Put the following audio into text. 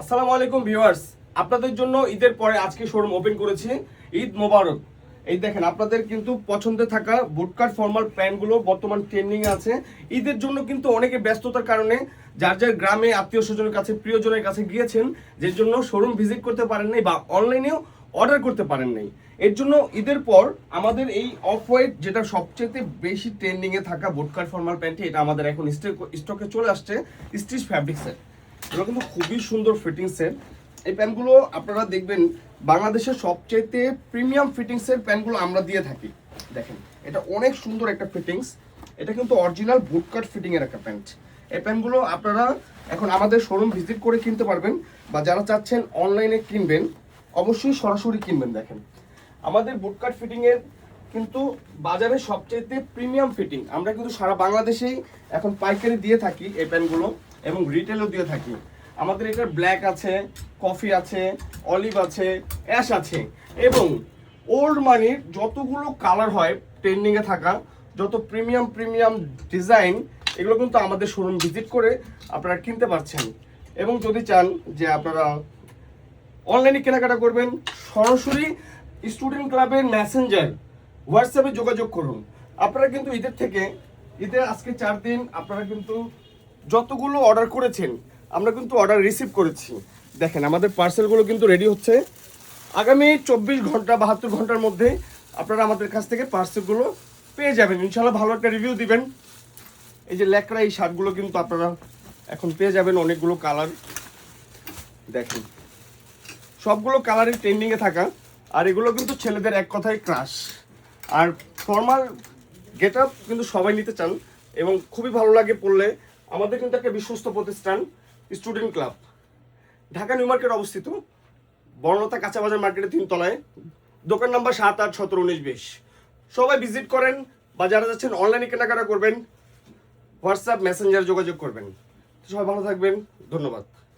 আসসালামু আলাইকুম ভিউয়ার্স, আপনাদের জন্য ঈদের পরে আজকে শোরুম ওপেন করেছি। ঈদ মোবারক। এই দেখেন, আপনাদের কিন্তু পছন্দে থাকা বুটকাট ফর্মাল প্যান্টগুলো বর্তমান ট্রেন্ডিং এ আছে। ঈদের জন্য কিন্তু অনেকে ব্যস্ততার কারণে যার যার গ্রামে আত্মীয় স্বজনের কাছে, প্রিয়জনের কাছে গিয়েছেন, যে জন্য শোরুম ভিজিট করতে পারেন নাই বা অনলাইনেও অর্ডার করতে পারেন নাই। এর জন্য ঈদের পর আমাদের এই অফ হোয়াইট, যেটা সবচেয়ে বেশি ট্রেন্ডিং এ থাকা বুটকাট ফর্মাল প্যান্টটি, এটা আমাদের এখন স্টকে চলে আসছে স্টিচ ফ্যাব্রিক্সের। এগুলো কিন্তু খুবই সুন্দর ফিটিংসের। এই প্যান্টগুলো আপনারা দেখবেন বাংলাদেশের সবচেয়ে প্রিমিয়াম ফিটিংসের প্যান্টগুলো আমরা দিয়ে থাকি। দেখেন, এটা অনেক সুন্দর একটা ফিটিংস। এটা কিন্তু অরিজিনাল বুটকাট ফিটিং এর একটা প্যান্ট। এই প্যান্টগুলো আপনারা এখন আমাদের শোরুম ভিজিট করে কিনতে পারবেন, বা যারা চাচ্ছেন অনলাইনে কিনবেন অবশ্যই সরাসরি কিনবেন। দেখেন, আমাদের বুটকাট ফিটিং এর কিন্তু বাজারে সবচেয়ে প্রিমিয়াম ফিটিং। আমরা কিন্তু সারা বাংলাদেশেই এখন পাইকারি দিয়ে থাকি এই প্যান্টগুলো, এবং রিটেলও দিয়ে থাকি। আমাদের এটার ব্ল্যাক আছে, কফি আছে, অলিভ আছে, অ্যাশ আছে, এবং ওল্ড মানির যতগুলো কালার হয় ট্রেন্ডিংয়ে থাকা, যত প্রিমিয়াম প্রিমিয়াম ডিজাইন, এগুলো কিন্তু আমাদের শোরুম ভিজিট করে আপনারা কিনতে পারছেন। এবং যদি চান যে আপনারা অনলাইনে কেনাকাটা করবেন, সরাসরি স্টুডেন্ট ক্লাবের মেসেঞ্জার হোয়াটসঅ্যাপে যোগাযোগ করুন। আপনারা কিন্তু ঈদের আজকে 4 দিন আপনারা কিন্তু যতগুলো অর্ডার করেছেন আমরা কিন্তু অর্ডার রিসিভ করেছি। দেখেন, আমাদের পার্সেলগুলো কিন্তু রেডি হচ্ছে। আগামী 24 ঘন্টা 72 ঘন্টার মধ্যে আপনারা আমাদের কাছ থেকে পার্সেলগুলো পেয়ে যাবেন। ইনশাল্লাহ ভালো একটা রিভিউ দিবেন। এই যে ল্যাকড়া, এই শার্টগুলো কিন্তু আপনারা এখন পেয়ে যাবেন অনেকগুলো কালার। দেখেন, সবগুলো কালারই ট্রেন্ডিংয়ে থাকা, আর এগুলো কিন্তু ছেলেদের এক কথায় ক্রাশ। আর ফর্মাল গেট আপ কিন্তু সবাই নিতে চান এবং খুবই ভালো লাগে পড়লে। আমাদের কিন্তু একটা বিশ্বস্ত প্রতিষ্ঠান student club, Dhaka new market অবস্থিত, বর্ণতা কাঁচা বাজার মার্কেটের 3 তলায়, দোকান নাম্বার 7, 8, 17, 19, 20। সবাই ভিজিট করেন, বা যারা যাচ্ছেন অনলাইনে কেনাকাটা করবেন হোয়াটসঅ্যাপ মেসেঞ্জার যোগাযোগ করবেন। সবাই ভালো থাকবেন, ধন্যবাদ।